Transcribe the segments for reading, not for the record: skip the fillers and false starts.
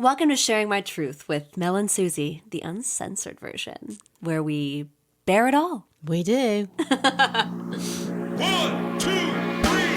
Welcome to Sharing My Truth with Mel and Suzie, the uncensored version, where we bear it all. We do. 1, 2, 3,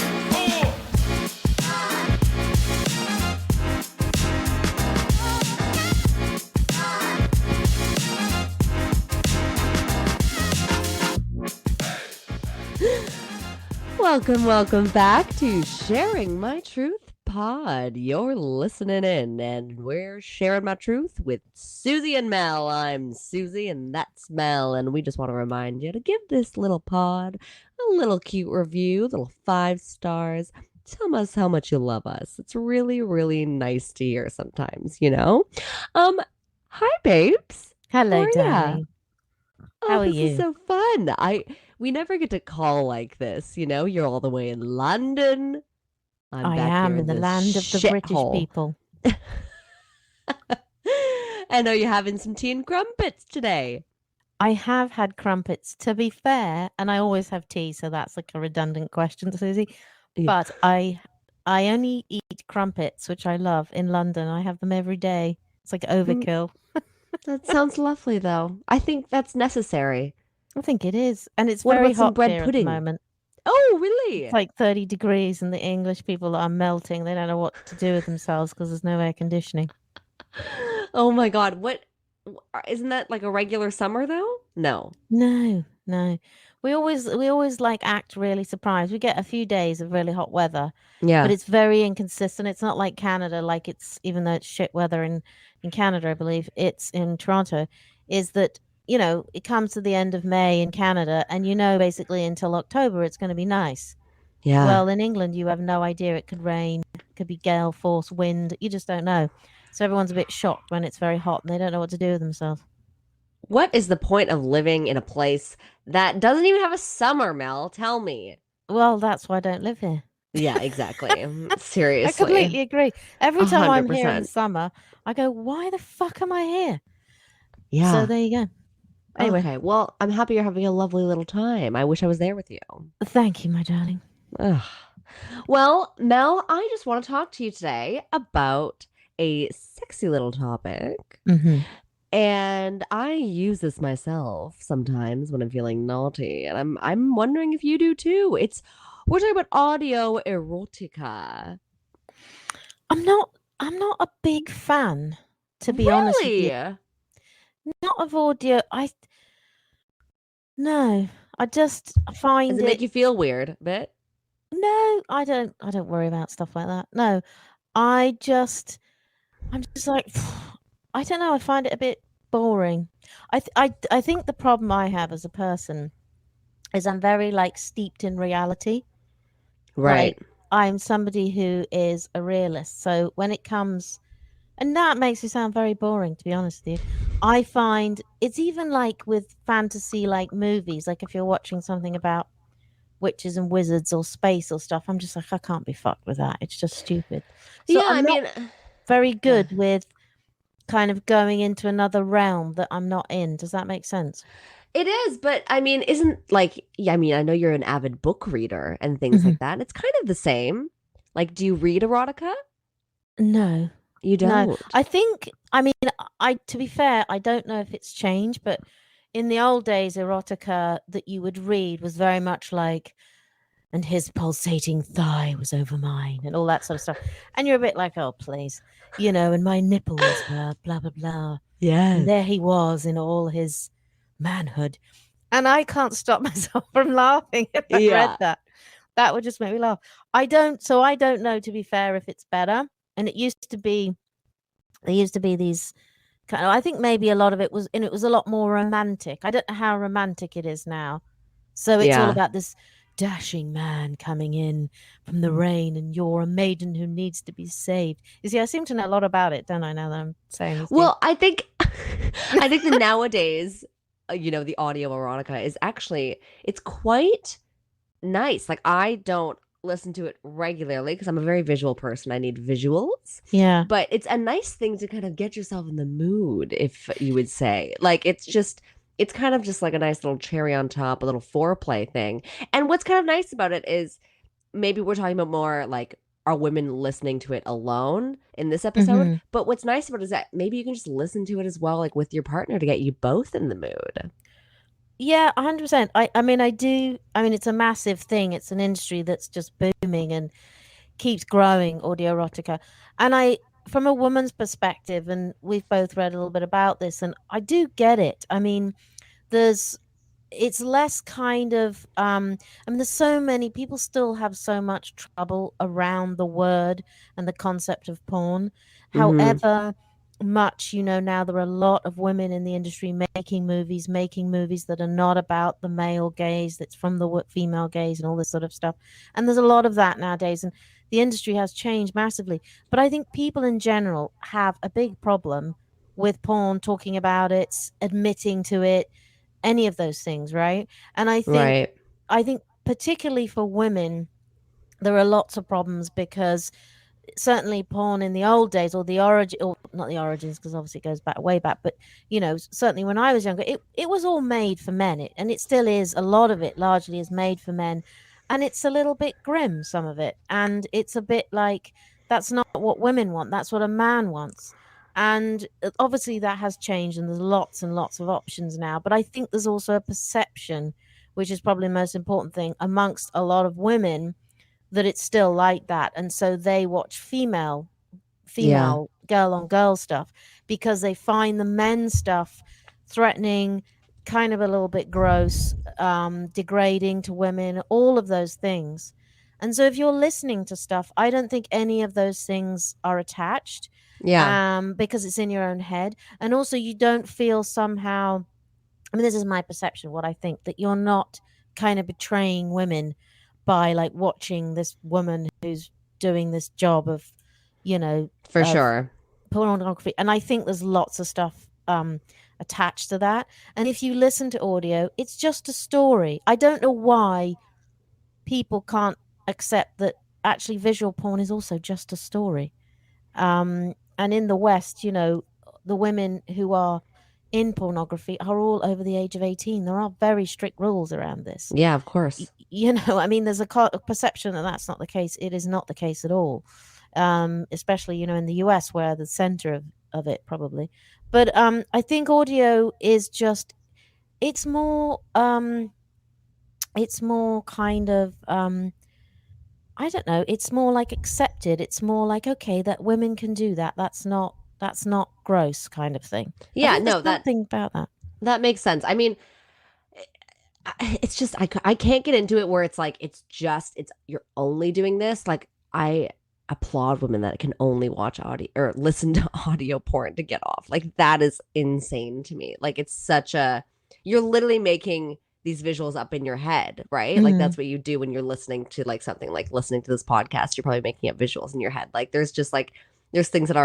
4. Welcome back to Sharing My Truth Pod. You're listening in, and we're sharing my truth with Suzie and Mel. I'm Suzie, and that's Mel, and we just want to remind you to give this little pod a little cute review, little 5 stars. Tell us how much you love us. It's really, really nice to hear sometimes, you know? Hi, babes. Hello, How are ya? darling. Oh, How are this is you? so fun. We never get to call like this, you know? You're all the way in London. I'm I back am here in the this land of the British shithole. people. And are you having some tea and crumpets today? I have had crumpets, to be fair, and I always have tea, so that's like a redundant question, Susie. Yeah. But I only eat crumpets, which I love, in London. I have them every day. It's like overkill. That sounds lovely, though. I think that's necessary. I think it is, and it's What very about some hot bread here pudding? at the moment. Oh, really? It's like 30 degrees, and the English people are melting. They don't know what to do with themselves because there's no air conditioning. Oh my God. Isn't that like a regular summer, though? No. No. We always like act really surprised. We get a few days of really hot weather, Yeah. but it's very inconsistent. It's not like Canada, like it's even though it's shit weather in Canada, I believe it's in Toronto, is that, you know, it comes to the end of May in Canada and you know basically until October it's going to be nice. Yeah. Well, in England you have no idea. It could rain, it could be gale force wind. You just don't know. So everyone's a bit shocked when it's very hot and they don't know what to do with themselves. What is the point of living in a place that doesn't even have a summer, Mel? Tell me. Well, that's why I don't live here. Yeah, exactly. Seriously. I completely agree. Every time I'm here in the 100%. summer, I go, why the fuck am I here? Yeah. So there you go. Anyway. Okay. Well, I'm happy you're having a lovely little time. I wish I was there with you. Thank you, my darling. Ugh. Well, Mel, I just want to talk to you today about a sexy little topic. Mm-hmm. And I use this myself sometimes when I'm feeling naughty, and I'm wondering if you do too. We're talking about audio erotica. I'm not a big fan, to be honest with you. Really? Not of audio. No, I just find Does it make you feel weird a bit? No, I don't worry about stuff like that. No, I'm just like, I don't know. I find it a bit boring. I think the problem I have as a person is I'm very like steeped in reality. Right. Like, I'm somebody who is a realist. So when it comes, and that makes me sound very boring, to be honest with you. I find it's even like with fantasy like movies, like if you're watching something about witches and wizards or space or stuff, I'm just like, I can't be fucked with that. It's just stupid. So Yeah, I'm not very good with kind of going into another realm that I'm not in. Does that make sense? It is, but I mean, isn't like, yeah, I mean, I know you're an avid book reader and things like that. It's kind of the same. Like, do you read erotica? No. You don't? No. I think, I mean, to be fair, I don't know if it's changed, but in the old days, erotica that you would read was very much like, and his pulsating thigh was over mine and all that sort of stuff. And you're a bit like, oh, please, you know, and my nipples were blah, blah, blah. Yeah. And there he was in all his manhood. And I can't stop myself from laughing if I read that. That would just make me laugh. I don't know, to be fair, if it's better. And there used to be these kind of, I think maybe a lot of it was, and it was a lot more romantic. I don't know how romantic it is now. So it's all about this dashing man coming in from the rain and you're a maiden who needs to be saved. You see, I seem to know a lot about it, don't I, now that I'm saying this? Well, I think that nowadays, you know, the audio erotica is actually, it's quite nice. Like, I don't listen to it regularly because I'm a very visual person. I need visuals. Yeah. But it's a nice thing to kind of get yourself in the mood, if you would say. Like, it's kind of just like a nice little cherry on top, a little foreplay thing. And what's kind of nice about it is maybe we're talking about more like are women listening to it alone in this episode. Mhm. But what's nice about it is that maybe you can just listen to it as well, like with your partner, to get you both in the mood. Yeah, 100%. I mean, I do. I mean, it's a massive thing. It's an industry that's just booming and keeps growing, audio erotica. And from a woman's perspective, and we've both read a little bit about this, and I do get it. I mean, there's it's less kind of I mean, there's so many people still have so much trouble around the word and the concept of porn. Mm-hmm. However much, now there are a lot of women in the industry making movies that are not about the male gaze, that's from the female gaze and all this sort of stuff. And there's a lot of that nowadays, and the industry has changed massively. But I think people in general have a big problem with porn, talking about it, admitting to it, any of those things, right? And Right. I think particularly for women, there are lots of problems because certainly porn in the old days, or the origin, or not the origins, because obviously it goes back way back, but certainly when I was younger, it was all made for men, and it still is. A lot of it largely is made for men, and it's a little bit grim, some of it, and it's a bit like, that's not what women want, that's what a man wants. And obviously that has changed, and there's lots and lots of options now, but I think there's also a perception, which is probably the most important thing, amongst a lot of women, that it's still like that, and so they watch Yeah. female girl on girl stuff because they find the men stuff threatening, kind of a little bit gross, degrading to women, all of those things. And so if you're listening to stuff, I don't think any of those things are attached, Yeah. because it's in your own head. And also you don't feel somehow, I mean, this is my perception, what I think, that you're not kind of betraying women by like watching this woman who's doing this job of, For of sure. pornography. And I think there's lots of stuff attached to that. And if you listen to audio, it's just a story. I don't know why people can't accept that actually visual porn is also just a story. And in the West, the women who are in pornography are all over the age of 18. There are very strict rules around this. Yeah, of course. I mean, there's a perception that that's not the case. It is not the case at all, especially, in the US, where the center of it probably. But I think audio is just, it's more, kind of, I don't know, it's more like accepted. It's more like, okay, that women can do that. That's not gross, kind of thing. I Yeah, think there's no, something about that. that makes sense. I mean, it's just I can't get into it where it's like it's you're only doing this. Like, I applaud women that can only watch audio or listen to audio porn to get off. Like, that is insane to me. Like, it's such a, you're literally making these visuals up in your head, right? Like, Mhm. that's what you do when you're listening to like something, like listening to this podcast. You're probably making up visuals in your head. Like, there's just like there's things that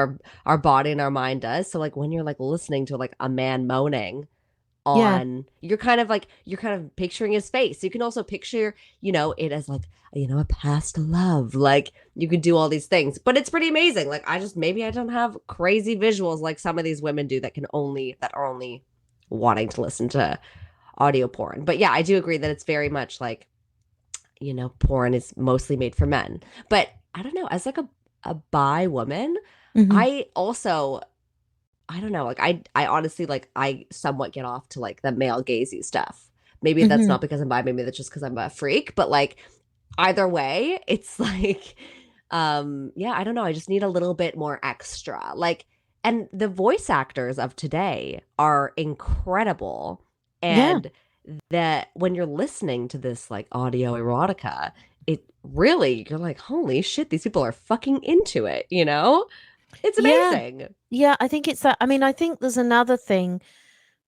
our body and our mind does. So like when you're like listening to like a man moaning Yeah. on, you're kind of picturing his face. You can also picture, it as like, a past love. Like, you could do all these things, but it's pretty amazing. Like, maybe I don't have crazy visuals like some of these women do that are only wanting to listen to audio porn. But yeah, I do agree that it's very much like, porn is mostly made for men. But I don't know, as like a bi woman, Mhm. I don't know. Like, I honestly, like, I somewhat get off to like the male gazy stuff. Maybe that's Mhm. not because I'm bi. Maybe that's just because I'm a freak. But like, either way, it's like, yeah, I don't know. I just need a little bit more extra. Like, and the voice actors of today are incredible. Yeah. And that when you're listening to this like audio erotica, it really, you're like, holy shit, these people are fucking into it, It's Yeah. amazing. Yeah, I think it's that. I mean, I think there's another thing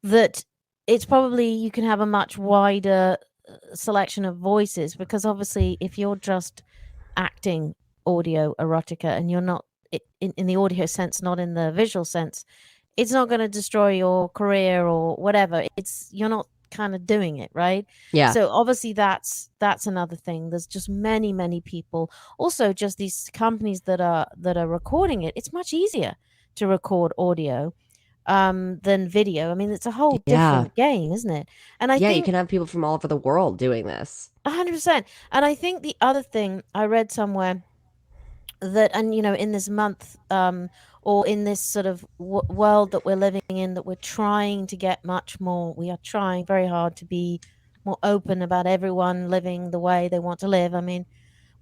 that it's probably, you can have a much wider selection of voices, because obviously if you're just acting audio erotica and you're not in the audio sense, not in the visual sense, it's not going to destroy your career or whatever. You're not kind of doing it right. Yeah. So obviously that's another thing. There's just many people, also just these companies that are recording it. It's much easier to record audio than video. I mean, it's a whole Yeah. different game, isn't it? And I Yeah, you think can have people from all over the world doing this. 100%. And I think the other thing I read somewhere that, and in this month, or in this sort of world that we're living in, that we're trying to get we are trying very hard to be more open about everyone living the way they want to live. I mean,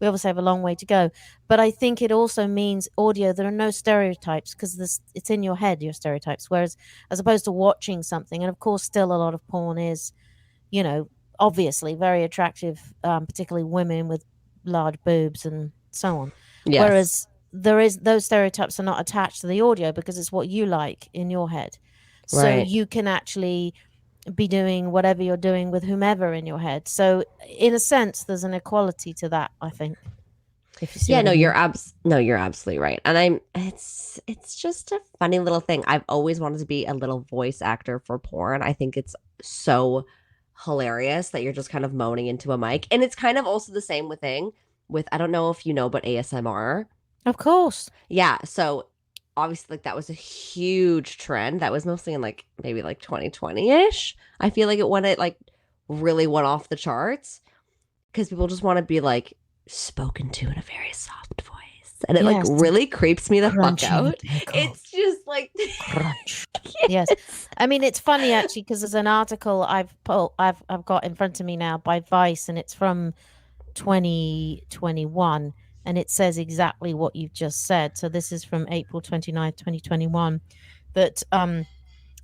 we obviously have a long way to go, but I think it also means audio, there are no stereotypes, because it's in your head, your stereotypes, whereas as opposed to watching something, and of course still a lot of porn is, obviously very attractive, particularly women with large boobs and so on. Yes. Whereas those stereotypes are not attached to the audio, because it's what you like in your head. So Right. you can actually be doing whatever you're doing with whomever in your head. So in a sense, there's an equality to that, I think. If you see Yeah, what no, I mean. you're absolutely right. And it's just a funny little thing. I've always wanted to be a little voice actor for porn. I think it's so hilarious that you're just kind of moaning into a mic. And it's kind of also the same thing with, I don't know if you know, but ASMR. Of course. Yeah, so obviously like that was a huge trend. That was mostly in like maybe like 2020-ish. I feel like it like really went off the charts because people just want to be like spoken to in a very soft voice. And it like Yes. really creeps me the fuck Crunching a out. pickle. It's just like Crunch. Yes. I mean, it's funny actually, because there's an article I've got in front of me now by Vice, and it's from 2021, and it says exactly what you've just said. So this is from April 29th, 2021, that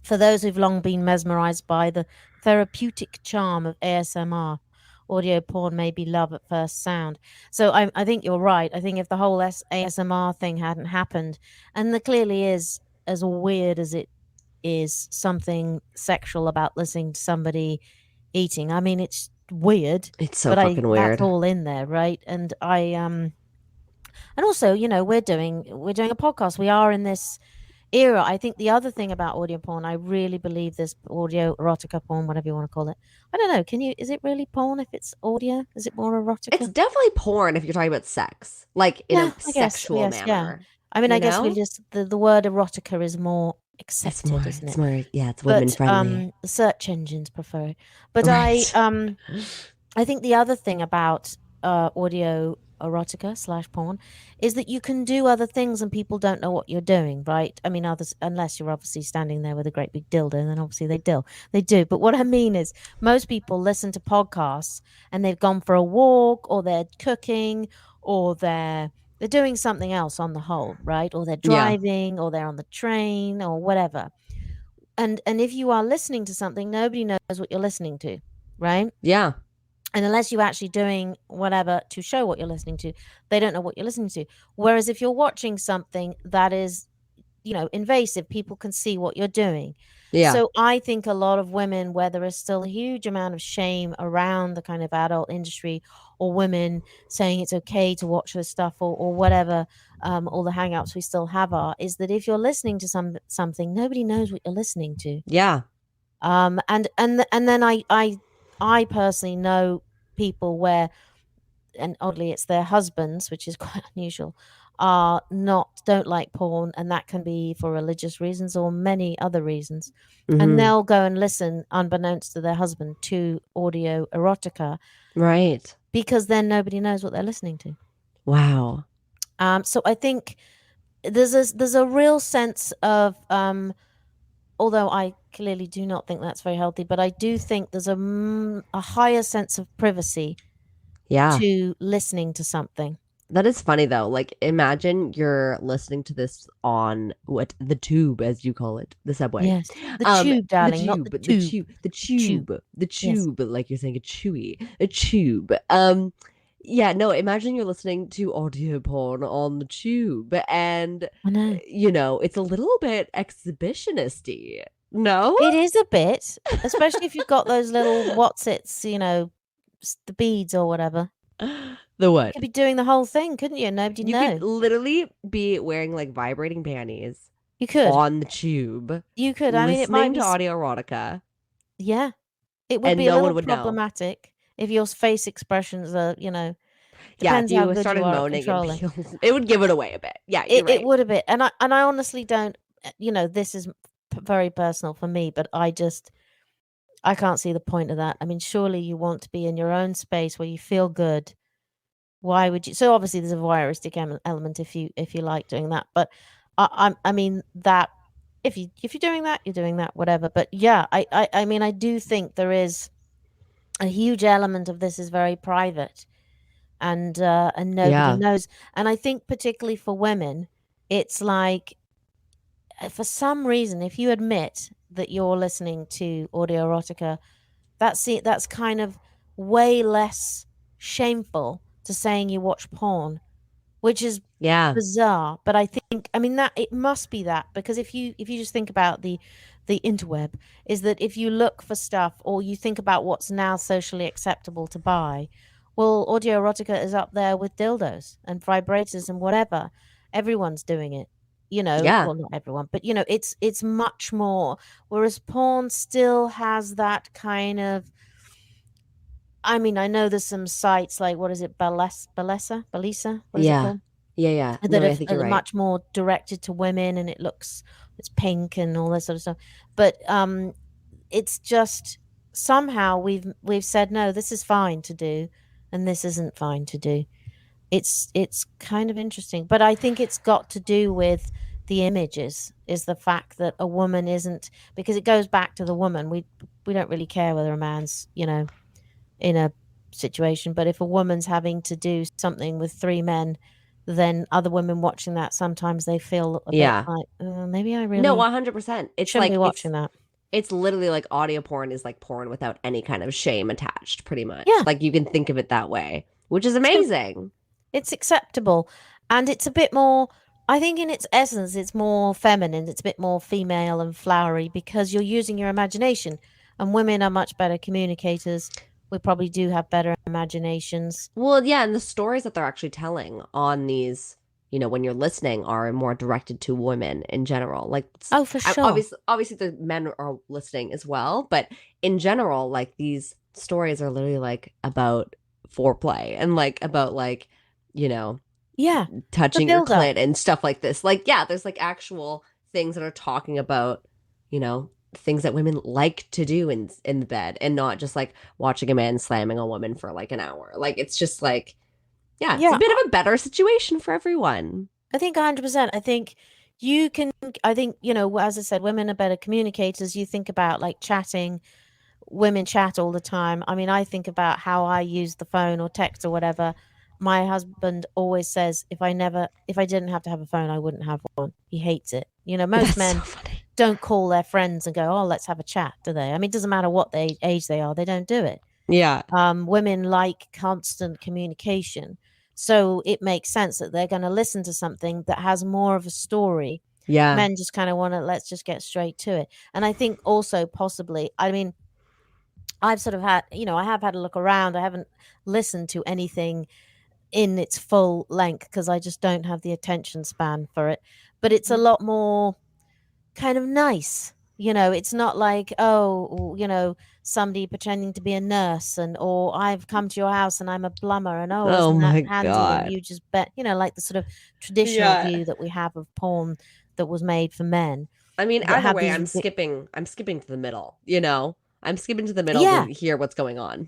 for those who've long been mesmerized by the therapeutic charm of ASMR, audio porn may be love at first sound. So I think you're right. I think if the whole ASMR thing hadn't happened, and there clearly is, as weird as it is, something sexual about listening to somebody eating. I mean, it's weird. it's so But fucking weird. that's all in there, right? And and also, we're doing a podcast. We are in this era. I think the other thing about audio porn, I really believe this audio erotica porn, whatever you want to call it. I don't know. Is it really porn if it's audio? Is it more erotica? It's definitely porn if you're talking about sex, like in Yeah, a I guess, sexual yes, yeah. manner. I mean, you I guess we know? just the word erotica is more It's accepted, more, isn't it's it? more, yeah, it's women But friendly. the search engines prefer it. But Right. I think the other thing about audio erotica / porn is that you can do other things and people don't know what you're doing, right? I mean, others, unless you're obviously standing there with a great big dildo, then obviously they do. But what I mean is, most people listen to podcasts and they've gone for a walk, or they're cooking, or they're doing something else on the whole, right? Or they're Yeah. driving, or they're on the train, or whatever. And if you are listening to something, nobody knows what you're listening to, right? Yeah. And unless you're actually doing whatever to show what you're listening to, they don't know what you're listening to. Whereas if you're watching something that is, invasive, people can see what you're doing. Yeah. So I think a lot of women, where there is still a huge amount of shame around the kind of adult industry, or women saying it's okay to watch this stuff, or whatever, all the hangouts we still have is that if you're listening to something, nobody knows what you're listening to. Yeah. And then I personally know people where, and oddly it's their husbands, which is quite unusual, don't like porn, and that can be for religious reasons or many other reasons. Mhm. And they'll go and listen, unbeknownst to their husband, to audio erotica, Right. because then nobody knows what they're listening to. Wow. So I think there's a real sense of, although I clearly do not think that's very healthy, but I do think there's a higher sense of privacy Yeah. to listening to something. That is funny though. Like imagine you're listening to this on the tube, as you call it, the subway. Yes, the tube, darling, not the tube. the tube, the Yes. tube, like you're saying a chewy, a tube. Yeah, no, imagine you're listening to audio porn on the tube, and I know. it's a little bit exhibitionisty. No? It is a bit, especially if you've got those little what's-its, the beads or whatever. The You what? could be doing the whole thing, couldn't you? Nobody'd You know. could literally be wearing like vibrating panties You could. on the tube, You could. I mean, it might listening be. to audio erotica. Yeah, it would And be a no one little would know. problematic if your face expressions are, Yeah, if depends how you good started you are at moaning, controlling. it would give it away a bit. Yeah, you're It right. would a bit, and I honestly don't. This is very personal for me, but I can't see the point of that. I mean, surely you want to be in your own space where you feel good, Why would you? So obviously there's a voyeuristic element if you like doing that, but I mean that if you're doing that, you're doing that, whatever. But yeah, I mean I do think there is a huge element of this is very private, and nobody Yeah. knows. And I think particularly for women, it's like for some reason, if you admit that you're listening to audio erotica, that's kind of way less shameful to saying you watch porn, which is Yeah. bizarre. But I mean that it must be that, because if you just think about the interweb, is that if you look for stuff or you think about what's now socially acceptable to buy, well, audio erotica is up there with dildos and vibrators and whatever. Everyone's doing it, Yeah. well, not everyone, but it's much more, whereas porn still has that kind of, I mean, I know there's some sites like, what is it, Balesa, what is it Yeah. called, Yeah. that No, I think you're are right. much more directed to women, and it's pink and all this sort of stuff. But it's just somehow we've said no, this is fine to do, and this isn't fine to do. It's kind of interesting, but I think it's got to do with the images, is the fact that a woman isn't, because it goes back to the woman. We don't really care whether a man's in a situation, but if a woman's having to do something with three men, then other women watching that, sometimes they feel a bit Yeah. like, maybe I No, really 100%. It's shouldn't be like watching that. it's literally like audio porn is like porn without any kind of shame attached, pretty much. Yeah, Like you can think of it that way, which is it's com- amazing. it's acceptable, and it's a bit more. I think in its essence, it's more feminine. It's a bit more female and flowery because you're using your imagination, and women are much better communicators. We probably do have better imaginations. Well, yeah, and the stories that they're actually telling on these, when you're listening, are more directed to women in general. Like, Oh, for sure. obviously, the men are listening as well, but in general, like these stories are literally like about foreplay and like about like, you know, Yeah, the touching your build up. clit and stuff like this. Like, yeah, there's like actual things that are talking about, things that women like to do in the bed, and not just like watching a man slamming a woman for like an hour. Like it's just like, yeah, it's a Yeah, bit of a better situation for everyone. I think 100%. I think you can, I think, as I said, women are better communicators. You think about like chatting, women chat all the time. I mean, I think about how I use the phone or text or whatever. My husband always says if I didn't have to have a phone, I wouldn't have one. He hates it. Most That's so men funny. don't call their friends and go, oh, let's have a chat, do they? I mean, it doesn't matter what age they are, they don't do it. Yeah. Women like constant communication. So it makes sense that they're going to listen to something that has more of a story. Yeah. Men just kind of want to, let's just get straight to it. And I think also possibly, I mean, I've sort of had, I have had a look around. I haven't listened to anything in its full length because I just don't have the attention span for it. But it's a lot more kind of nice. It's not like, oh, somebody pretending to be a nurse or I've come to your house and I'm a plumber and Oh isn't that my handy, and God. you just bet, like the sort of traditional Yeah. view that we have of porn that was made for men. I mean, That either have way, these I'm skipping to the middle, I'm skipping to the middle Yeah. to hear what's going on.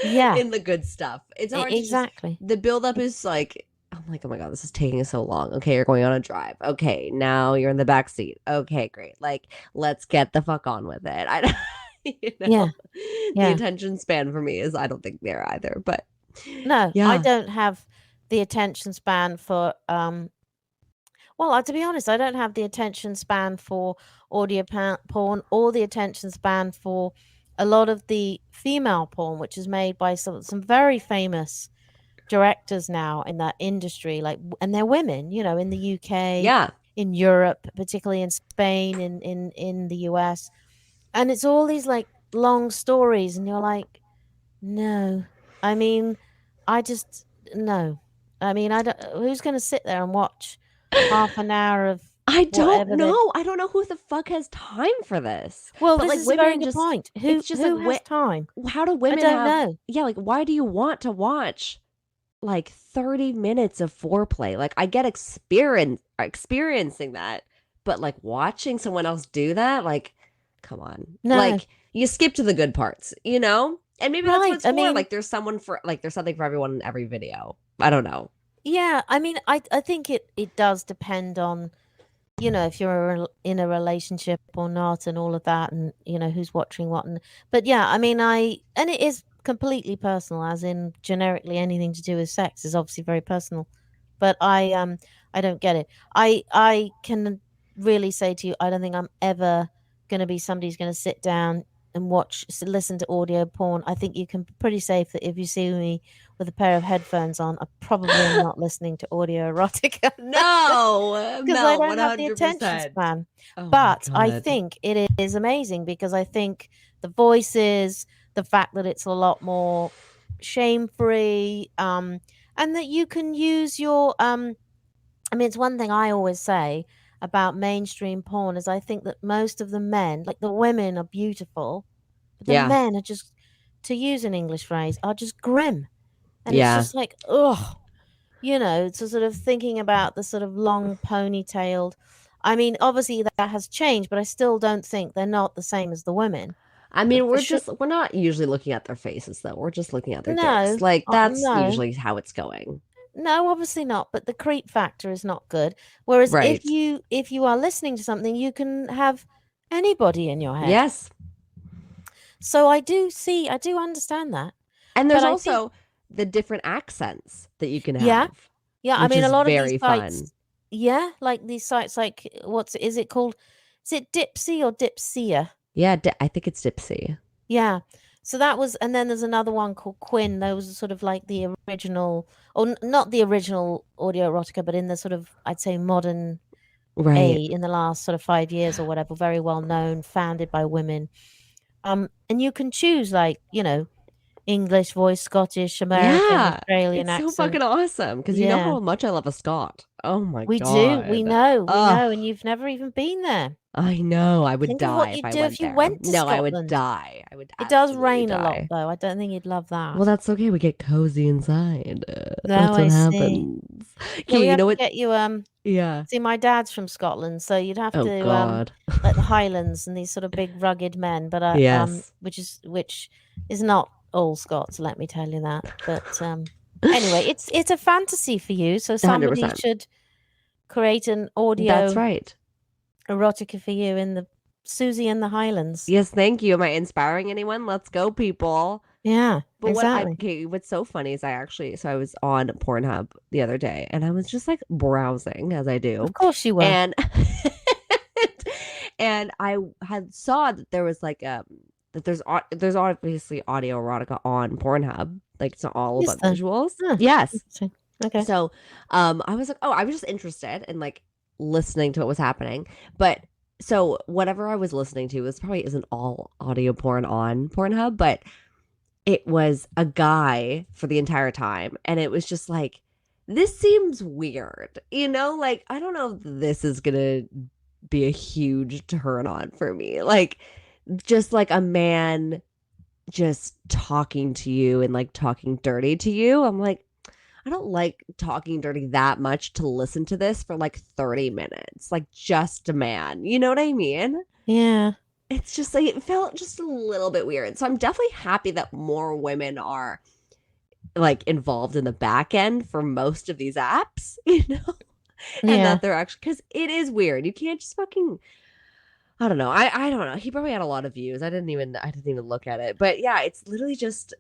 Yeah. In the good stuff. It's hard to Exactly. the buildup is like, I'm like, oh my God, this is taking so long. Okay, you're going on a drive. Okay, now you're in the back seat. Okay, great. Like, let's get the fuck on with it. Yeah. The attention span for me is, I don't think there either. But No, yeah. I don't have the attention span for well, to be honest, I don't have the attention span for audio porn or the attention span for a lot of the female porn, which is made by some very famous directors now in that industry, and they're women, in the UK, Yeah. in Europe, particularly in Spain, in the US. And it's all these like long stories, and you're like, no. I mean, no. I mean, who's going to sit there and watch half an hour of I don't whatever know. I don't know who the fuck has time for this. Well, but this like is a very women good just point. it's just Who like has time? how do I women don't have know. yeah, like why do you want to watch like 30 minutes of foreplay? Like I get experiencing that, but like watching someone else do that, like come on. No. Like you skip to the good parts, And maybe that's what Right. it's I for. mean, Like there's someone for like there's something for everyone in every video. I don't know. yeah. I mean, I think it does depend on, if you're in a relationship or not, and all of that, and who's watching what. But yeah, I mean, and it is completely personal, as in generically anything to do with sex is obviously very personal. But I don't get it. I can really say to you, I don't think I'm ever going to be somebody who's going to sit down and listen to audio porn. I think you can be pretty safe that if you see me with a pair of headphones on, I probably am not listening to audio erotica. No, Because I Mel, don't have the attention 100%. span. Oh my But I God. think it is amazing because I think the voices, the fact that it's a lot more shame free, and that you can use your I mean, it's one thing I always say about mainstream porn is I think that most of the men, like the women, are beautiful, but the Yeah. men are just, to use an English phrase, are just grim, and it's Yeah. just like, ugh. So sort of thinking about the sort of long ponytailed. I mean, obviously that has changed, but I still don't think they're not the same as the women. I mean, They should we're not usually looking at their faces though. We're just looking at their dicks. no, Like that's no, usually how it's going. no, obviously not. But the creep factor is not good. Whereas if Right. you are listening to something, you can have anybody in your head. Yes. So I do understand that. And there's But I think, also the different accents that you can yeah, have, yeah. I which mean, a is lot of these very sites, fun. yeah, like these sites, like is it called? Is it Dipsy or Dipsia? Yeah, I think it's Dipsy. Yeah. So that was, and then there's another one called Quinn. Those are sort of like the original, or not the original audio erotica, but in the sort of, I'd say, modern Right. in the last sort of 5 years or whatever, very well known, founded by women. And you can choose like, English voice, Scottish, American, Yeah. Australian It's so fucking accent. awesome because you know Yeah, how much I love a Scot. Oh my we do. God. We Oh, know, and you've never even been there. I know. I would Think of die what if you'd I do if went you there. went to No, I would Scotland. die. I would It does absolutely rain a lot, die. though. I don't think you'd love Well, that. that's okay. We get cozy inside. No, That's what I see. happens. Yeah, Okay, we you have know to what? get you Yeah. see, my dad's from Scotland, so you'd have Oh to God. like the Highlands and these sort of big rugged men, but Yes. which is not all Scots, let me tell you that. But anyway, it's a fantasy for you, so somebody 100%. should create an That's audio right. erotica for you in the Susie and the Highlands. Yes, thank you. Am I inspiring anyone? Let's go, people. Yeah, But exactly. what's so funny is I was on Pornhub the other day and I was just like browsing as I Of do. course you were. And and I had saw that there was like that there's obviously audio erotica on Pornhub. Like it's not all Is about there? visuals. Huh, Yes. interesting. Okay. So I was like, oh, I was just interested in like listening to what was happening. But so whatever I was listening to, this probably isn't all audio porn on Pornhub, but it was a guy for the entire time. And it was just like, this seems weird. Like I don't know if this is gonna be a huge turn on for me. Like just like a man just talking to you and like talking dirty to you. I'm like, I don't like talking dirty that much to listen to this for like 30 minutes. Like just a man. You know what I mean? Yeah. It's just like it felt just a little bit weird. So I'm definitely happy that more women are like involved in the back end for most of these apps, and Yeah. that they're actually because it is weird. You can't just fucking I don't know. I don't know. He probably had a lot of views. I didn't even look at it. But yeah, it's literally just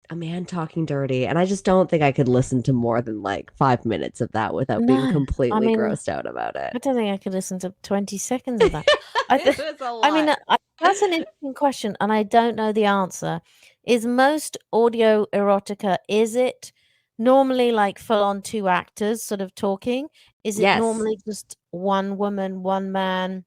a man talking dirty. And I just don't think I could listen to more than like 5 minutes of that without being No. I completely mean, grossed out about it. I don't think I could listen to 20 seconds of that. I It th- was a I mean, lot. that's an interesting question, and I don't know the answer. Is most audio erotica, is it normally like full on two actors sort of talking? Is it Yes. normally just one woman, one man?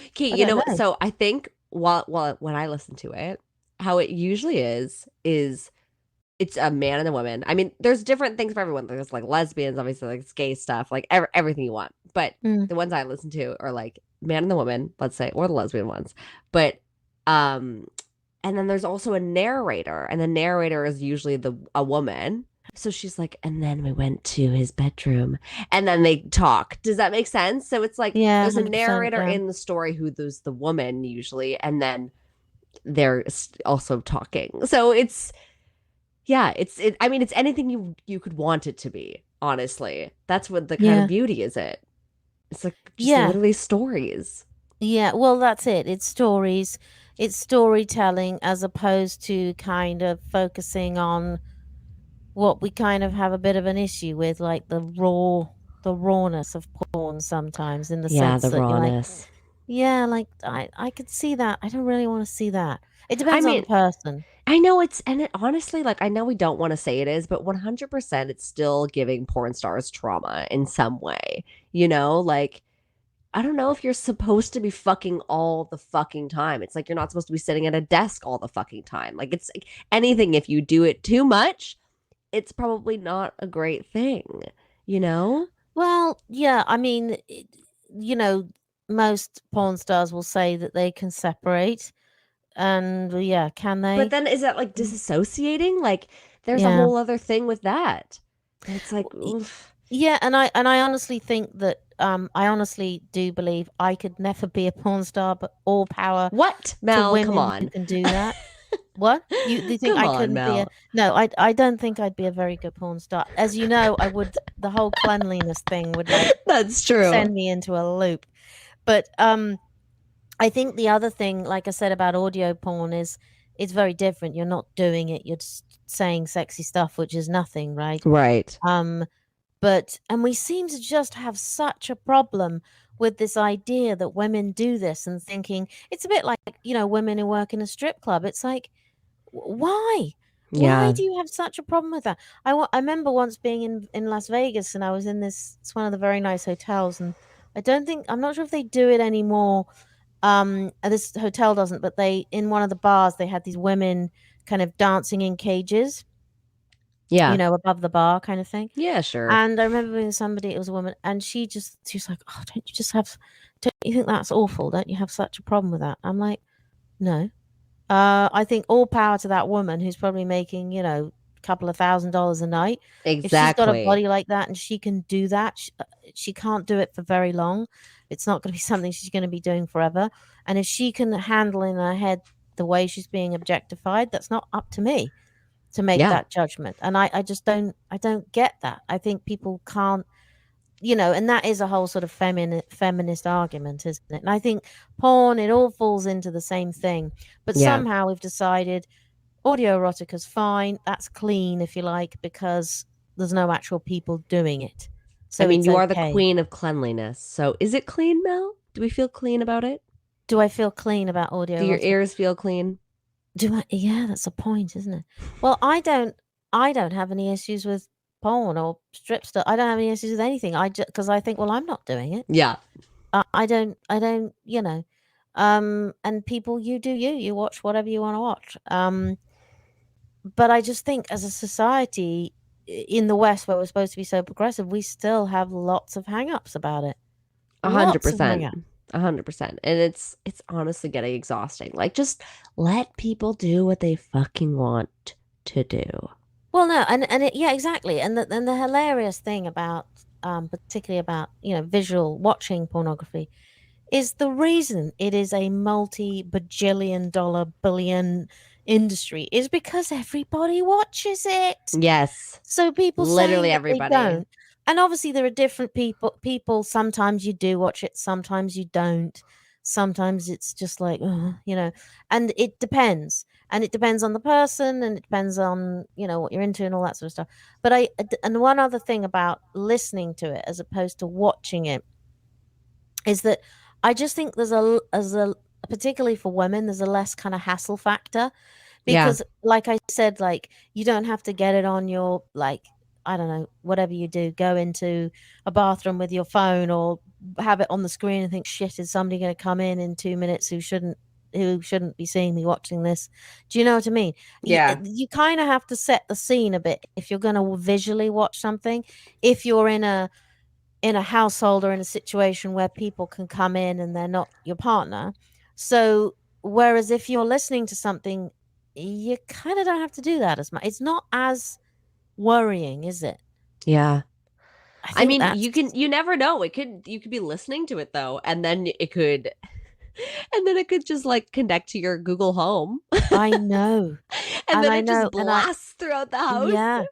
Okay, I you know don't what? know. So I think while when I listen to it, how it usually is it's a man and a woman. I mean, there's different things for everyone. There's like lesbians, obviously, like it's gay stuff, like everything you want. But Mm. the ones I listen to are like man and the woman, let's say, or the lesbian ones. But and then there's also a narrator, and the narrator is usually a woman. So she's like, and then we went to his bedroom, and then they talk. Does that make sense? So it's like Yeah, there's a 100%. narrator Yeah. in the story who's the woman usually, and then they're also talking. So it's I mean, it's anything you could want it to be, honestly. That's what the kind of Yeah. beauty is it. It's like just Yeah. literally stories. Yeah. Well, that's it. It's stories, it's storytelling as opposed to kind of focusing on what we kind of have a bit of an issue with, like the rawness of porn sometimes, in the Yeah, sense the that you're like, rawness. yeah, like I could see that. I don't really want to see that. It I depends on the mean, person. I know and it honestly, like, I know we don't want to say it is, but 100% it's still giving porn stars trauma in some way. Like, I don't know if you're supposed to be fucking all the fucking time. It's like you're not supposed to be sitting at a desk all the fucking time. Like, it's like anything, if you do it too much, it's probably not a great thing, you know? Well, yeah, I mean, you know, most porn stars will say that they can separate, and yeah, can But they? then is that like Mm. disassociating? Like, there's a Yeah. whole other thing with that. And it's like, Y- oof. Yeah, and I honestly think that I honestly do believe I could never be a porn star, but all power What, to Mel? Come women who on. can do that. What? Do you think Come I on, couldn't be a Mel. No, I don't think I'd be a very good porn star. As you know, I would the whole cleanliness thing would like That's true. send me into a loop. But I think the other thing, like I said about audio porn, is it's very different. You're not doing it, you're just saying sexy stuff, which is nothing, right? Right. Um and we seem to just have such a problem with this idea that women do this, and thinking it's a bit like, women who work in a strip club. It's like, why? Why Yeah. do you have such a problem with that? I remember once being in Las Vegas, and I was in this, it's one of the very nice hotels, and I'm not sure if they do it anymore. This hotel doesn't, but they, in one of the bars, they had these women kind of dancing in cages, Yeah. above the bar kind of thing. Yeah, sure. And I remember being somebody, it was a woman, and she was like, "Oh, don't you think that's awful? Don't you have such a problem with that?" I'm like, "No." I think all power to that woman who's probably making, a couple of $1,000s a night. If she's got a Exactly. body like that and she can do that, she can't do it for very long. It's not going to be something she's going to be doing forever. And if she can handle in her head the way she's being objectified, that's not up to me to make Yeah. that judgment. And I just don't get that. I think people can't, and that is a whole sort of feminist argument, isn't it? And I think porn, it all falls into the same thing. But Yeah. somehow we've decided audio erotica's fine. That's clean, if you like, because there's no actual people doing it. I So mean, it's you are the okay. queen of cleanliness. So is it clean, Mel? Do we feel clean about it? Do I feel clean about audio Do your erotica? ears feel clean? Do I? Yeah, that's a point, isn't it? Well, I don't have any issues with porn or strip stuff. I don't have any issues with anything. I just, because I think, well, I'm not doing it. Yeah. I don't, and people, you do you watch whatever you want to watch. But I just think as a society in the West, where we're supposed to be so progressive, we still have lots of hang-ups about it. Lots of 100%. hang-ups. 100%. And it's honestly getting exhausting. Like, just let people do what they fucking want to do. Well, no, yeah, exactly. And the hilarious thing about, particularly about, visual watching pornography, is the reason it is a multi-bajillion dollar billion industry is because everybody watches it. Yes. So people Literally saying that they everybody. don't, and obviously there are different people, sometimes you do watch it, sometimes you don't. Sometimes it's just like, and it depends. And it depends on the person, and it depends on, what you're into and all that sort of stuff. But and one other thing about listening to it as opposed to watching it is that I just think particularly for women, there's a less kind of hassle factor, Yeah. because like I said, like, you don't have to get it on your, like, I don't know, whatever you do, go into a bathroom with your phone or have it on the screen and think, shit, is somebody going to come in 2 minutes who shouldn't be seeing me watching this? Do you know what I mean? Yeah. You kind of have to set the scene a bit if you're going to visually watch something. If you're in a household or in a situation where people can come in and they're not your partner. So whereas if you're listening to something, you kind of don't have to do that as much. It's not as worrying, is it? Yeah. I I think mean, that's you never know. You could be listening to it though, and then it could And then it could just like connect to your Google Home. I know. And And then I it just know. And I, blasts throughout the house. yeah.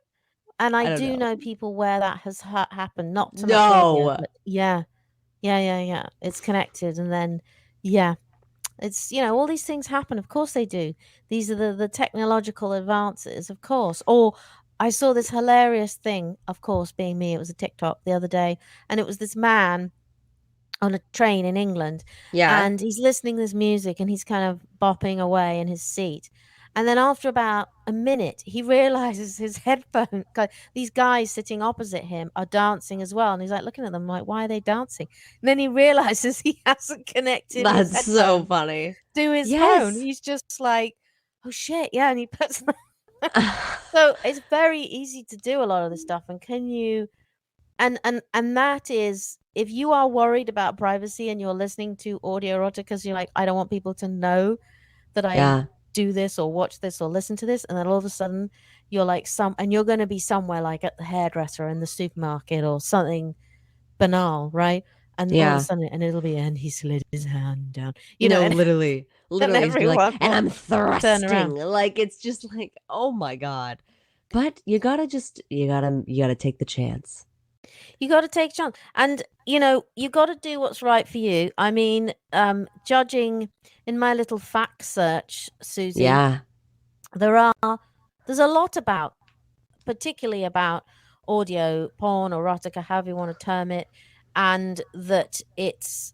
And I I don't do know. know people where that has happened, not so much audio, No. but yeah. Yeah. It's connected. And then, yeah, it's, all these things happen. Of course they do. These are the technological advances, of course. Or I saw this hilarious thing, of course, being me, it was a TikTok the other day, and it was this man on a train in England, Yeah. and he's listening to this music and he's kind of bopping away in his seat. And then after about a minute, he realizes his headphone, these guys sitting opposite him are dancing as well. And he's like looking at them like, why are they dancing? And then he realizes he hasn't connected his That's so headphone funny. to his phone. Yes. He's just like, oh shit. Yeah. And he puts so it's very easy to do a lot of this stuff. And can you and that is, if you are worried about privacy and you're listening to audio erotica because you're like, I don't want people to know that I Yeah. do this or watch this or listen to this, and then all of a sudden you're like and you're going to be somewhere like at the hairdresser in the supermarket or something banal, right? And all of a Yeah. sudden, and it'll be, and he slid his hand down, No, and, literally. and Literally just be like, everyone and I'm will turn thrusting. around. Like it's just like, oh my God. But you gotta take the chance. You got to take a chance, and you got to do what's right for you. I mean, judging in my little fact search, Susie, Yeah. there's a lot about, particularly about audio porn, erotica, however you want to term it, and that it's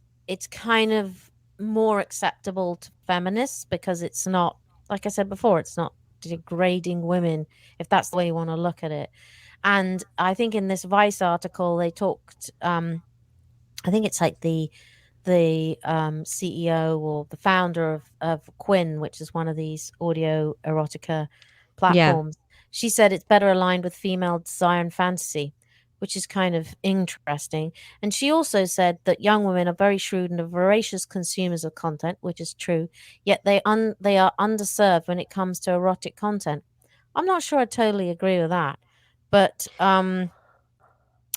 kind of more acceptable to feminists because it's not, like I said before, it's not degrading women, if that's the way you want to look at it. And I think in this Vice article they talked, I think it's like the CEO or the founder of Quinn, which is one of these audio erotica Yeah. platforms. She said it's better aligned with female desire and fantasy, which is kind of interesting. And she also said that young women are very shrewd and are voracious consumers of content, which is true, yet they are underserved when it comes to erotic content. I'm not sure I totally agree with that, but audio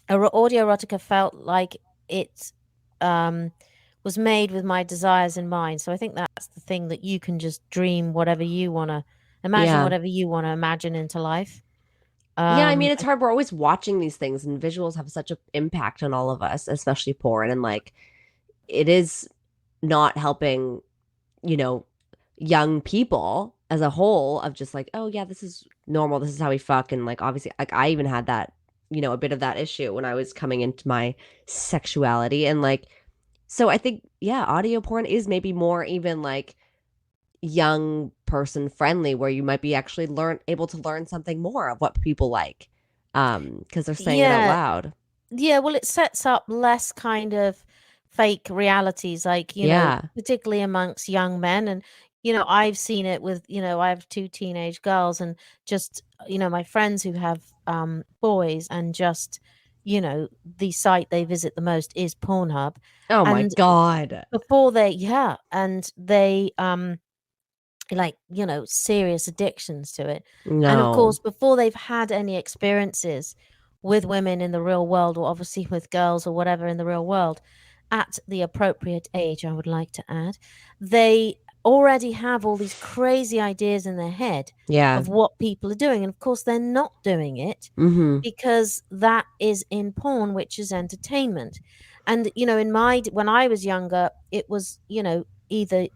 erotica felt like it was made with my desires in mind. So I think that's the thing, that you can just dream whatever you want to imagine, Yeah. whatever you want to imagine into life. Yeah, I mean, it's hard. We're always watching these things, and visuals have such an impact on all of us, especially porn. And like, it is not helping, you know, young people as a whole of just like, oh, yeah, this is normal. This is how we fuck. And like, obviously, like, I even had that, a bit of that issue when I was coming into my sexuality. And like, so I think, yeah, audio porn is maybe more even like young person friendly, where you might be actually able to learn something more of what people like, because they're saying it out loud. Yeah, well, it sets up less kind of fake realities, like, Yeah. particularly amongst young men. And, I've seen it with, I have two teenage girls, and just, my friends who have boys, and just, the site they visit the most is Pornhub. Oh my And God. before and they, like, serious addictions to it. And of No. course, before they've had any experiences with women in the real world, or obviously with girls or whatever in the real world, at the appropriate age, I would like to add, they already have all these crazy ideas in their head Yeah. of what people are doing. And of course, they're not doing it Mm-hmm. because that is in porn, which is entertainment. And, when I was younger, it was, either,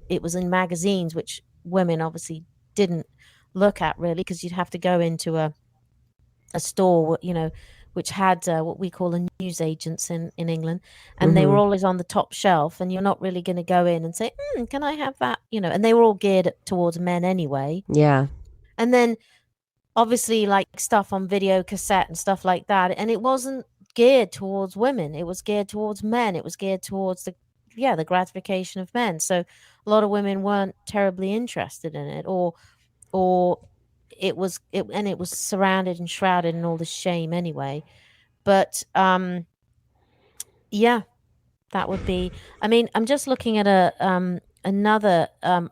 it was in magazines, which women obviously didn't look at really, because you'd have to go into a store, which had what we call a news agents in England, and they were Mm-hmm. always on the top shelf, and you're not really going to go in and say, can I have that? And they were all geared towards men anyway. Yeah. And then obviously, like, stuff on video cassette and stuff like that, and it wasn't geared towards women, it was geared towards men, it was geared towards the gratification of men. So a lot of women weren't terribly interested in it, or it was surrounded and shrouded in all the shame anyway. But yeah, that would be, I mean, I'm just looking at another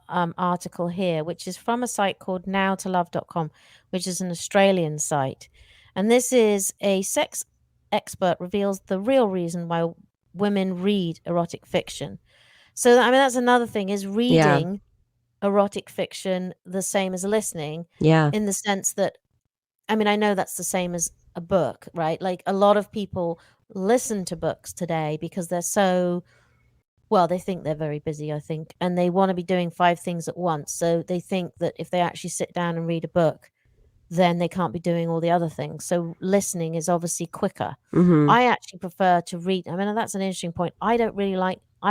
article here, which is from a site called nowtolove.com, which is an Australian site. And this is a sex expert reveals the real reason why women read erotic fiction. So I mean, that's another thing, is Yeah. reading erotic fiction the same as listening, Yeah. in the sense that, I mean, I know that's the same as a book, right? Like, a lot of people listen to books today because they're so, well, they think they're very busy, I think, and they want to be doing 5 things at once. So they think that if they actually sit down and read a book, then they can't be doing all the other things. So listening is obviously quicker. Mm-hmm. I actually prefer to read. I mean, that's an interesting point. I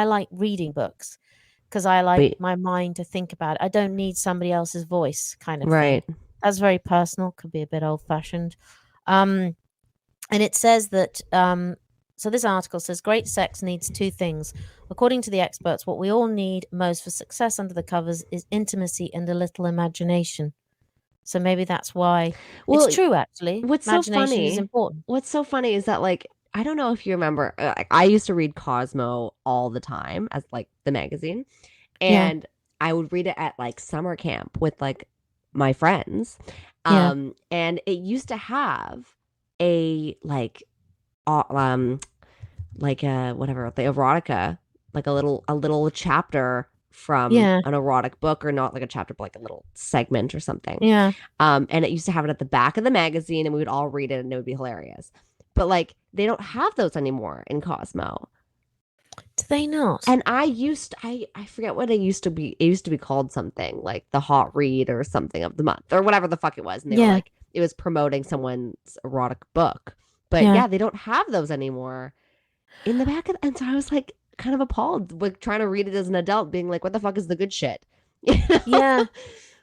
like reading books because I like Wait. my mind to think about it. I don't need somebody else's voice, kind of Right. thing. That's very personal, could be a bit old-fashioned. And it says that, so this article says, great sex needs 2 things. According to the experts, what we all need most for success under the covers is intimacy and a little imagination. So maybe that's why. Well, it's true, actually. what's so Imagination is funny? important. What's so funny is that, like, I don't know if you remember, I used to read Cosmo all the time as like the magazine, Yeah. and I would read it at like summer camp with like my friends. Yeah. And it used to have a like whatever, the erotica, like a little chapter from Yeah. an erotic book, or not like a chapter, but like a little segment or something. Yeah. And it used to have it at the back of the magazine, and we would all read it, and it would be hilarious. But like, they don't have those anymore in Cosmo. Do they not? And I forget what it used to be. It used to be called something like the Hot Read or something of the month, or whatever the fuck it was. And they were like, it was promoting someone's erotic book. But yeah, they don't have those anymore in the back of, and so I was like kind of appalled with trying to read it as an adult, being like, what the fuck is the good shit? Yeah.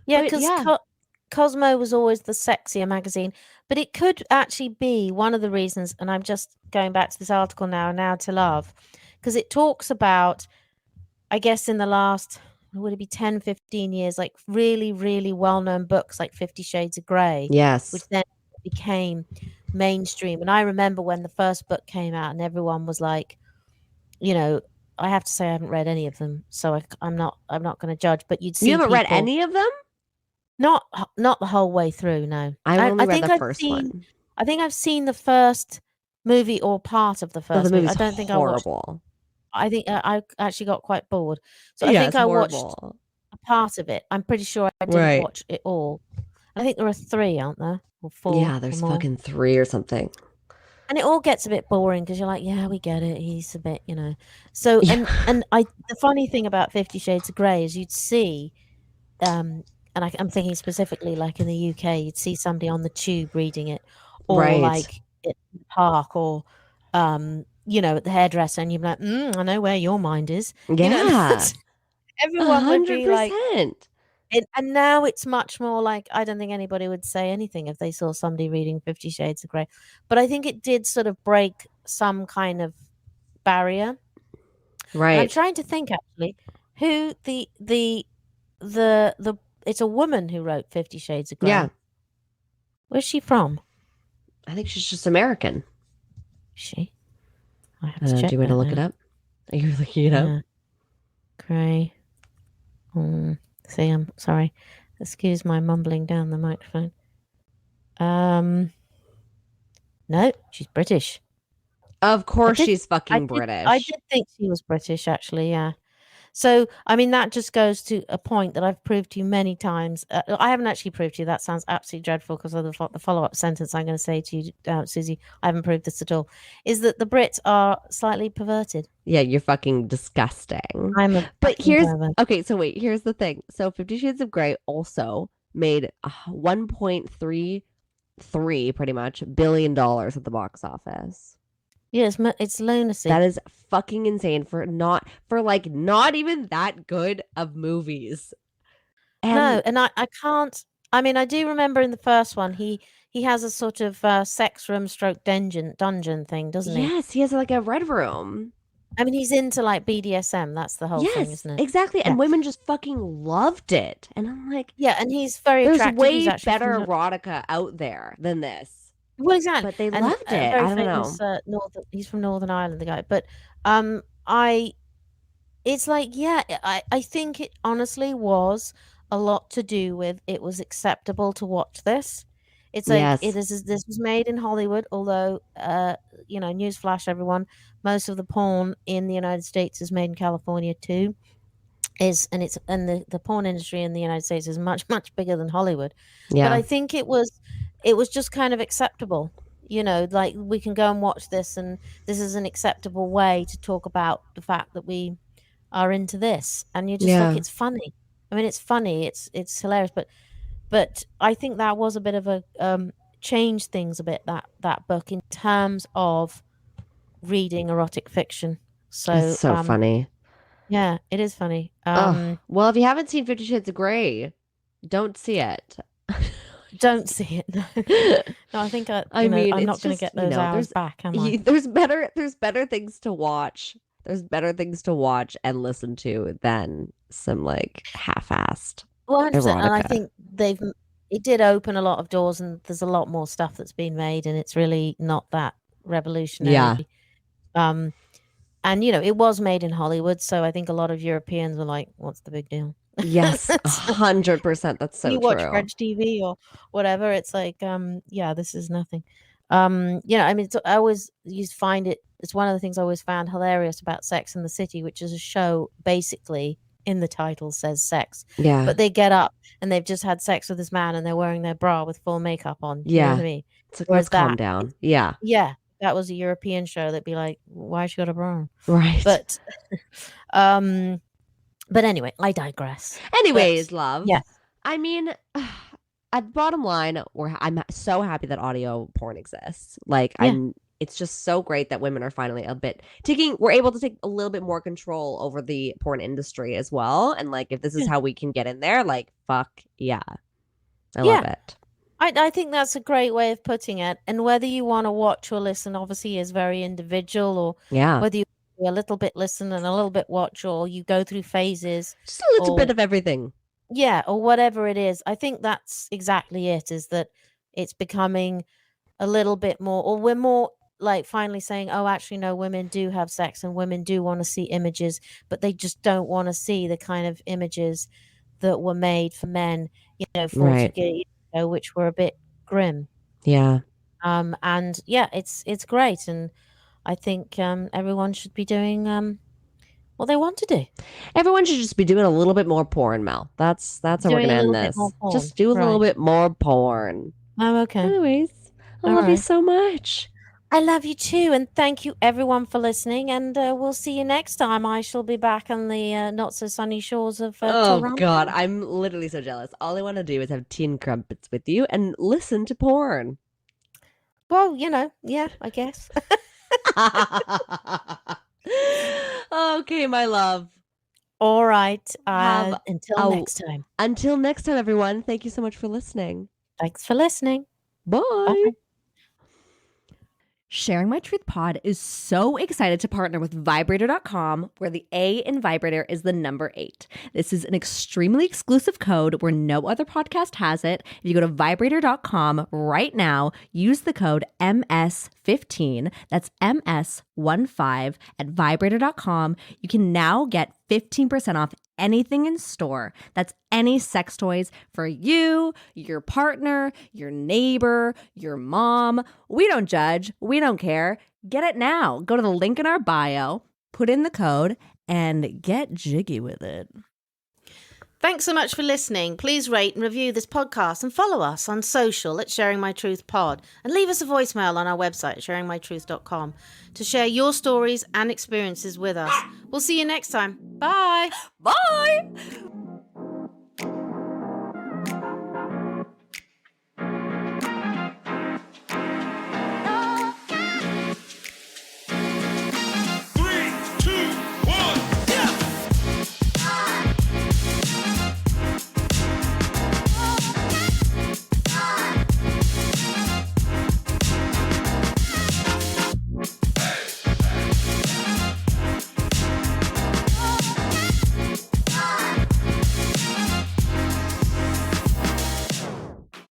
Yeah, But because Cosmo was always the sexier magazine, but it could actually be one of the reasons, and I'm just going back to this article now to Love, because it talks about, I guess, in the last, would it be 10, 15 years, like really, really well-known books like 50 Shades of Grey, Yes. which then became mainstream. And I remember when the first book came out and everyone was like, you know, I have to say I haven't read any of them, so I'm not going to judge, but you'd see You haven't read people, any of them? not the whole way through, no. I only read think the I've first seen, one. I think I've seen the first movie or part of the Oh, first the movie. movie's I don't think horrible. I think I actually got quite bored. So I Yeah, think it's I watched horrible. a part of it. I'm pretty sure I didn't Right. watch it all. I think there are 3, aren't there? Or 4 Yeah, or there's more. fucking 3 or something. And it all gets a bit boring because you're like, yeah, we get it. He's a bit, So Yeah. and the funny thing about 50 Shades of Grey is you'd see, and I'm thinking specifically like in the UK, you'd see somebody on the tube reading it, or Right. like at the park, or at the hairdresser, and you'd be like, I know where your mind is. Yeah. Everyone would be like, 100%. and now it's much more like, I don't think anybody would say anything if they saw somebody reading 50 Shades of Grey. But I think it did sort of break some kind of barrier. And I'm Right. trying to think actually who the it's a woman who wrote 50 Shades of Grey. Yeah. Where's she from? I think she's just American. Is she? I have to check. Do you want to look it up? Are you looking it up? Grey. See, I'm sorry. Excuse my mumbling down the microphone. No, she's British. Of course she's fucking British. I did think she was British, actually, yeah. So, I mean, that just goes to a point that I've proved to you many times. I haven't actually proved to you. That sounds absolutely dreadful because of the follow-up sentence I'm going to say to you, Susie. I haven't proved this at all. Is that the Brits are slightly perverted. Yeah, you're fucking disgusting. But here's okay. So wait, here's the thing. So 50 Shades of Grey also made $1.33 pretty much $billion at the box office. Yeah, it's lunacy. That is fucking insane for not even that good of movies. No, and I can't. I mean, I do remember in the first one he has a sort of sex room stroke dungeon thing, doesn't he? Yes, he has like a red room. I mean, he's into like BDSM. That's the whole thing, isn't it? Exactly. Yeah. And women just fucking loved it. And I'm like, yeah, and he's very attractive. There's way better erotica out there than this. Well, exactly. But they loved it. I don't know. He's from Northern Ireland, the guy. But it's like, yeah, I think it honestly was a lot to do with it was acceptable to watch this. It's like Yes. this was made in Hollywood, although newsflash everyone, most of the porn in the United States is made in California too. The porn industry in the United States is much much bigger than Hollywood. But Yeah. I think it was just kind of acceptable. Like we can go and watch this, and this is an acceptable way to talk about the fact that we are into this. And you just look, Yeah. it's funny. I mean, it's funny, it's hilarious, but I think that was a bit of a changed things a bit, that book, in terms of reading erotic fiction. So It's so funny. yeah, it is funny. Oh, well, if you haven't seen 50 Shades of Grey, don't see it. Don't see it. No, I think I mean, I'm it's not going to just, get those hours back, am I? there's better things to watch. There's better things to watch and listen to than some like half-assed 100%. And I erotica. think it did open a lot of doors, and there's a lot more stuff that's been made, and it's really not that revolutionary. Yeah. And it was made in Hollywood, so I think a lot of Europeans were like, "What's the big deal?" Yes, 100%. That's so You watch true. French TV or whatever, it's like, yeah, this is nothing. I mean, I always used to find it's one of the things I always found hilarious about Sex and the City, which is a show basically in the title says sex, Yeah. but they get up and they've just had sex with this man and they're wearing their bra with full makeup on. You know Yeah. what I mean? It's like, Whereas let's calm down. Yeah. yeah, that was a European show, that'd be like, why she got a bra on? Right. But but anyway, I digress. Anyways, love. Yes. I mean, at bottom line, I'm so happy that audio porn exists. Like, Yeah. it's just so great that women are finally we're able to take a little bit more control over the porn industry as well. And like, if this is how we can get in there, like, fuck yeah. I love it. I think that's a great way of putting it. And whether you want to watch or listen, obviously, is very individual, or whether you do a little bit listen and a little bit watch, or you go through phases. Just a little bit of everything. Yeah, or whatever it is. I think that's exactly it, is that it's becoming a little bit more, or we're more like finally saying, oh, actually, no, women do have sex and women do want to see images, but they just don't want to see the kind of images that were made for men, 40 years ago, which were a bit grim. Yeah. And yeah, it's great. And I think everyone should be doing what they want to do. Everyone should just be doing a little bit more porn, Mel. That's how we're gonna end this. Just do a little bit more porn. Oh, okay. Anyways, I love you so much. I love you too, and thank you everyone for listening, and we'll see you next time. I shall be back on the not so sunny shores of Toronto. Oh God, I'm literally so jealous. All I want to do is have tea and crumpets with you and listen to porn. Well, yeah, I guess. Okay, my love. All right. Until next time. Until next time, everyone. Thank you so much for listening. Thanks for listening. Bye. Bye. Sharing My Truth Pod is so excited to partner with Vibrator.com, where the A in vibrator is the number 8. This is an extremely exclusive code where no other podcast has it. If you go to Vibrator.com right now, use the code MS15, that's MS15 at Vibrator.com. You can now get 15% off anything in store. That's any sex toys for you, your partner, your neighbor, your mom. We don't judge. We don't care. Get it now. Go to the link in our bio, put in the code, and get jiggy with it. Thanks so much for listening. Please rate and review this podcast and follow us on social at Sharing My Truth Pod, and leave us a voicemail on our website, sharingmytruth.com, to share your stories and experiences with us. We'll see you next time. Bye. Bye.